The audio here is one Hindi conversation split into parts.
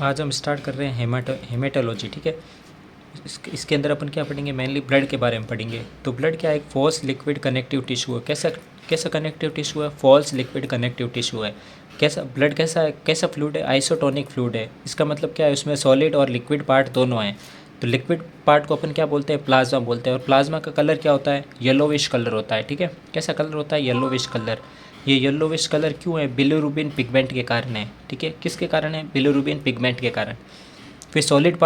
आज हम स्टार्ट कर रहे हैं हेमाटोलॉजी, ठीक है। इसके अंदर अपन क्या पढ़ेंगे, मेनली ब्लड के बारे में पढ़ेंगे। तो ब्लड क्या है, एक फॉल्स लिक्विड कनेक्टिव टिश्यू है। कैसा कैसा कनेक्टिव टिश्यू है, फॉल्स लिक्विड कनेक्टिव टिश्यू है। कैसा ब्लड कैसा है, कैसा फ्लूइड है, आइसोटोनिक फ्लूइड है। इसका मतलब क्या है, उसमें सॉलिड और लिक्विड पार्ट दोनों हैं। तो लिक्विड पार्ट को अपन क्या बोलते हैं, प्लाज्मा बोलते हैं। और प्लाज्मा का कलर क्या होता है, येलोविश कलर होता है, ठीक है। कैसा कलर होता है, येलोविश कलर। ये येलोविश कलर क्यों है, बिलिरुबिन पिगमेंट के कारण है, ठीक है। किसके कारण है, बिलिरुबिन पिगमेंट के कारण। फिर सॉलिड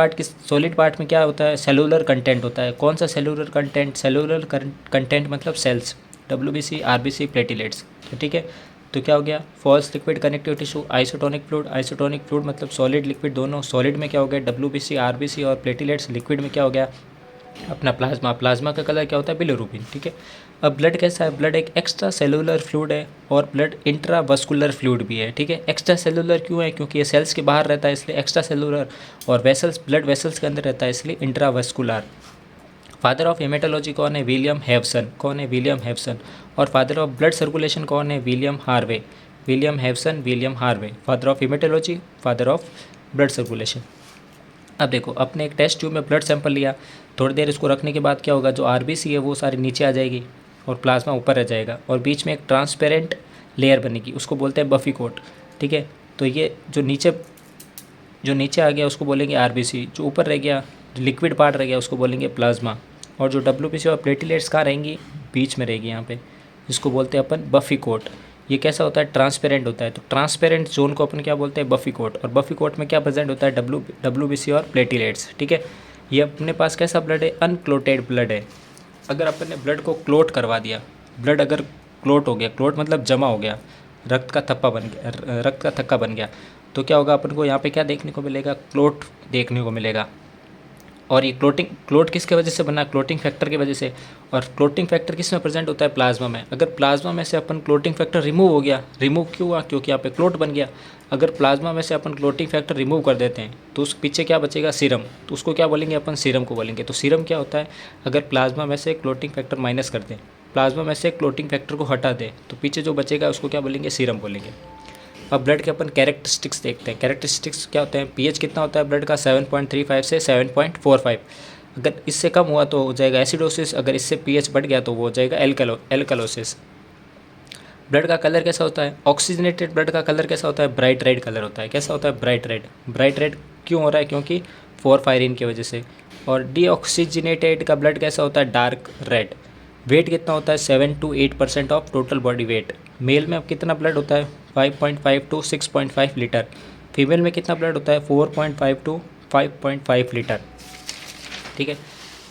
पार्ट में क्या होता है, सेलुलर कंटेंट होता है। कौन सा सेलुलर कंटेंट, सेलुलर कंटेंट मतलब सेल्स, डब्ल्यूबीसी, आरबीसी, प्लेटिलेट्स, ठीक है। तो क्या हो गया, false liquid connective tissue, isotonic fluid. Isotonic fluid मतलब सॉलिड लिक्विड दोनों। सॉलिड में क्या हो गया, डब्ल्यूबीसी, आरबीसी और प्लेटिलेट्स। लिक्विड में क्या हो गया, अपना प्लाज्मा। प्लाज्मा का कलर क्या होता है, बिलिरुबिन, ठीक है। अब ब्लड कैसा है, ब्लड एक एक्स्ट्रा सेलुलर फ्लूइड है और ब्लड इंट्रावस्कुलर फ्लूइड भी है, ठीक है। एक्स्ट्रा सेलुलर क्यों है, क्योंकि ये सेल्स के बाहर रहता है इसलिए एक्स्ट्रा सेलुलर, और वेसल्स, ब्लड वेसल्स के अंदर रहता है इसलिए इंट्रावस्कुलर। फादर ऑफ हेमेटोलॉजी कौन है, विलियम हेवसन। कौन है, विलियम हेवसन। और फादर ऑफ ब्लड सर्कुलेशन कौन है, William Harvey. William Hewson, William Harvey, father of haematology, father of blood circulation. अब देखो, अपने एक टेस्ट ट्यूब में ब्लड सैंपल लिया, थोड़ी देर इसको रखने के बाद क्या होगा, जो आरबीसी है वो सारी नीचे आ जाएगी और प्लाज्मा ऊपर रह जाएगा, और बीच में एक ट्रांसपेरेंट लेयर बनेगी, उसको बोलते हैं बफी कोट, ठीक है। तो ये जो नीचे आ गया उसको बोलेंगे आरबीसी, जो ऊपर रह गया, जो लिक्विड पार्ट रह गया उसको बोलेंगे प्लाज्मा, और जो डब्ल्यूबीसी और प्लेटिलेट्स कहाँ रहेंगी, बीच में रहेगी यहाँ पे, जिसको बोलते हैं अपन बफी कोट। ये कैसा होता है, ट्रांसपेरेंट होता है। तो ट्रांसपेरेंट जोन को अपन क्या बोलते हैं, बफी कोट। और बफी कोट में क्या प्रेजेंट होता है, डब्ल्यूबीसी और प्लेटिलेट्स, ठीक है। ये अपने पास कैसा ब्लड है, अनक्लोटेड ब्लड है। अगर अपन ने ब्लड को क्लोट करवा दिया, ब्लड अगर क्लोट हो गया, क्लोट मतलब जमा हो गया, रक्त का थक्का बन गया, तो क्या होगा, अपन को यहाँ पे क्या देखने को मिलेगा, क्लोट देखने को मिलेगा। और ये क्लोट किसके वजह से बना, क्लोटिंग फैक्टर की वजह से। और क्लोटिंग फैक्टर किस में प्रेजेंट होता है, प्लाज्मा में। अगर प्लाज्मा में से अपन क्लोटिंग फैक्टर रिमूव हो गया, रिमूव क्यों हुआ, क्योंकि यहाँ पे क्लोट बन गया। अगर प्लाज्मा में से अपन क्लोटिंग फैक्टर रिमूव कर देते हैं तो उस पीछे क्या बचेगा, सीरम। तो उसको क्या बोलेंगे, अपन सीरम को बोलेंगे। तो सीरम क्या होता है, अगर प्लाज्मा में से क्लोटिंग फैक्टर माइनस कर दें, प्लाज्मा में से क्लोटिंग फैक्टर को हटा दें, तो पीछे जो बचेगा उसको क्या बोलेंगे, सीरम बोलेंगे। अब ब्लड के अपन कैरेक्टरिस्टिक्स देखते हैं। कैरेक्टरिस्टिक्स क्या होते हैं, पीएच कितना होता है ब्लड का, 7.35 से 7.45। अगर इससे कम हुआ तो हो जाएगा एसिडोसिस, अगर इससे पीएच बढ़ गया तो वो हो जाएगा एल्कलोसिस। ब्लड का कलर कैसा होता है, ऑक्सीजनेटेड ब्लड का कलर कैसा होता है, ब्राइट रेड कलर होता है। कैसा होता है, ब्राइट रेड। ब्राइट रेड क्यों हो रहा है, क्योंकि फोरफायरिन की वजह से। और डीऑक्सीजनेटेड का ब्लड कैसा होता है, डार्क रेड। वेट कितना होता है, 7 to 8% of total body weight. Male में अब कितना ब्लड होता है, 5.5 to 6.5 लीटर। फीमेल में कितना ब्लड होता है, 4.5 to 5.5 लीटर, ठीक है।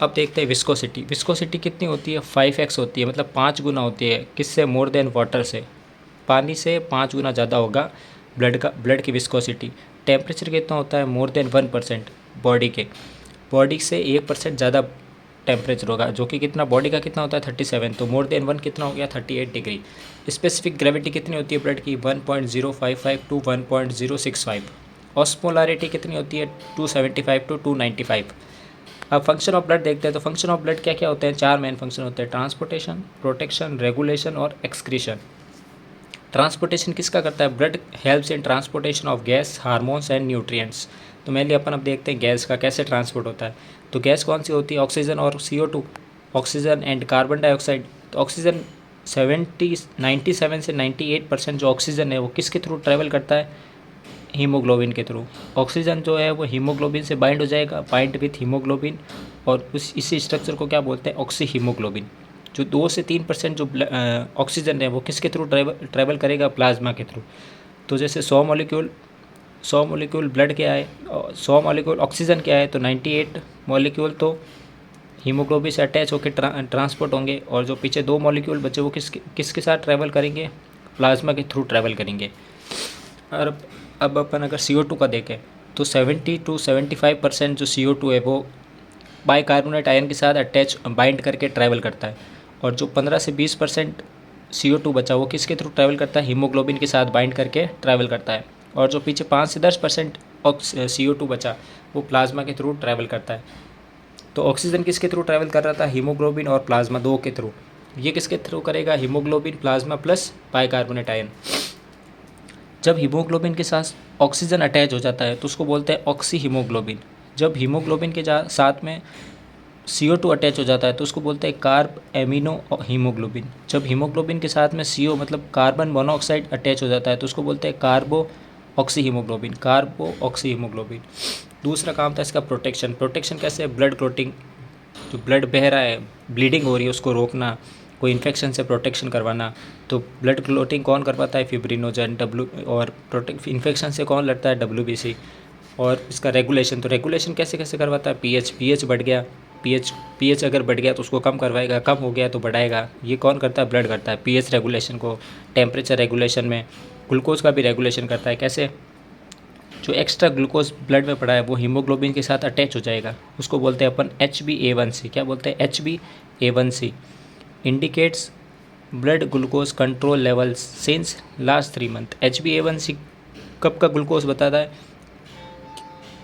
अब देखते हैं विस्कोसिटी। विस्कोसिटी कितनी होती है, 5x होती है, मतलब 5 गुना होती है। किससे, मोर देन वाटर से, पानी से 5 गुना ज़्यादा होगा ब्लड की विस्कोसिटी। टेम्परेचर कितना होता है, मोर देन 1%। बॉडी से 1% ज़्यादा टेम्परेचर होगा, जो कि कितना, बॉडी का कितना होता है 37, तो मोर देन 1 कितना हो गया, 38 डिग्री। स्पेसिफिक ग्रेविटी कितनी होती है ब्लड की, 1.055 to 1.065। ऑस्मोलारिटी कितनी होती है, 275 to 295। अब फंक्शन ऑफ ब्लड देखते हैं। तो फंक्शन ऑफ ब्लड क्या क्या होते हैं, 4 मेन फंक्शन होते हैं, ट्रांसपोर्टेशन, प्रोटेक्शन, रेगुलेशन और एक्सक्रीशन। ट्रांसपोर्टेशन किसका करता है, blood helps in transportation of gas, hormones and nutrients. तो मेनली अपन अब देखते हैं गैस का कैसे ट्रांसपोर्ट होता है। तो गैस कौन सी होती है, ऑक्सीजन और CO2, oxygen and carbon dioxide. तो ऑक्सीजन 97 से 98% जो ऑक्सीजन है वो किसके थ्रू ट्रैवल करता है, हीमोग्लोबिन के थ्रू। ऑक्सीजन जो है वो हीमोग्लोबिन से बाइंड हो जाएगा, बाइंड विथ हीमोग्लोबिन, और इसी स्ट्रक्चर को क्या बोलते हैं, ऑक्सी हीमोग्लोबिन। जो 2 से 3% जो ऑक्सीजन है वो किसके थ्रू ट्रैवल करेगा, प्लाज्मा के थ्रू। तो जैसे 100 मॉलिक्यूल ब्लड के आए, 100 मॉलिक्यूल ऑक्सीजन के आए, तो 98 मॉलिक्यूल तो हीमोग्लोबिन से अटैच होकर ट्रांसपोर्ट होंगे, और जो पीछे 2 मॉलिक्यूल बचे वो किसके साथ ट्रैवल करेंगे, प्लाज्मा के थ्रू ट्रैवल करेंगे। और अब अपन अगर CO2 का देखें तो 70 to 75% जो CO2 है वो बाइकार्बोनेट आयन के साथ अटैच बाइंड करके ट्रैवल करता है, और जो 15 से 20% CO2 बचा वो किसके थ्रू ट्रैवल करता है, हीमोग्लोबिन के साथ बाइंड करके ट्रैवल करता है, और जो पीछे 5 से 10% CO2 बचा वो प्लाज्मा के थ्रू ट्रैवल करता है। तो ऑक्सीजन किसके थ्रू ट्रैवल कर रहा था, हीमोग्लोबिन और प्लाज्मा 2 के थ्रू। ये किसके थ्रू करेगा, haemoglobin, plasma plus bicarbonate ion. जब हीमोग्लोबिन के साथ ऑक्सीजन अटैच हो जाता है तो उसको बोलते हैं ऑक्सी हीमोग्लोबिन। जब हीमोग्लोबिन के साथ में CO2 अटैच हो जाता है तो उसको बोलते हैं कार्ब एमिनो हीमोग्लोबिन। जब हीमोग्लोबिन के साथ में CO मतलब कार्बन मोनोऑक्साइड अटैच हो जाता है तो उसको बोलते हैं कार्बो ऑक्सी हीमोग्लोबिन, कार्बो ऑक्सी हीमोग्लोबिन। दूसरा काम था इसका प्रोटेक्शन। प्रोटेक्शन कैसे है? ब्लड क्लोटिंग, जो ब्लड बह रहा है, ब्लीडिंग हो रही है, उसको रोकना, कोई इन्फेक्शन से प्रोटेक्शन करवाना। तो ब्लड क्लोटिंग कौन करवाता है? फिब्रिनोजन। और इन्फेक्शन से कौन लड़ता है? WBC। और इसका रेगुलेशन, तो रेगुलेशन कैसे कैसे करवाता है? पीएच बढ़ गया, पीएच अगर बढ़ गया तो उसको कम करवाएगा, कम हो गया तो बढ़ाएगा। ये कौन करता है? ब्लड करता है पीएच रेगुलेशन को। टेम्परेचर रेगुलेशन में ग्लूकोज का भी रेगुलेशन करता है। कैसे? जो एक्स्ट्रा ग्लूकोज ब्लड में पड़ा है वो हीमोग्लोबिन के साथ अटैच हो जाएगा, उसको बोलते हैं अपन HbA1c। क्या बोलते हैं? HbA1c indicates blood glucose control levels since last 3 month. HbA1c कब का ग्लूकोज बताता है?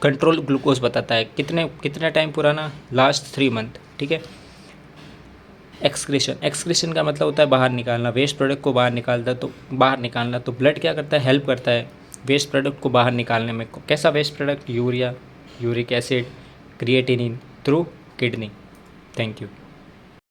कंट्रोल ग्लूकोज बताता है। कितने टाइम पुराना? Last 3 month. ठीक है। एक्सक्रीशन का मतलब होता है बाहर निकालना, वेस्ट प्रोडक्ट को बाहर निकालना। तो ब्लड क्या करता है? हेल्प करता है वेस्ट प्रोडक्ट को बाहर निकालने में। कैसा waste product? Urea, uric acid, creatinine through kidney. Thank you.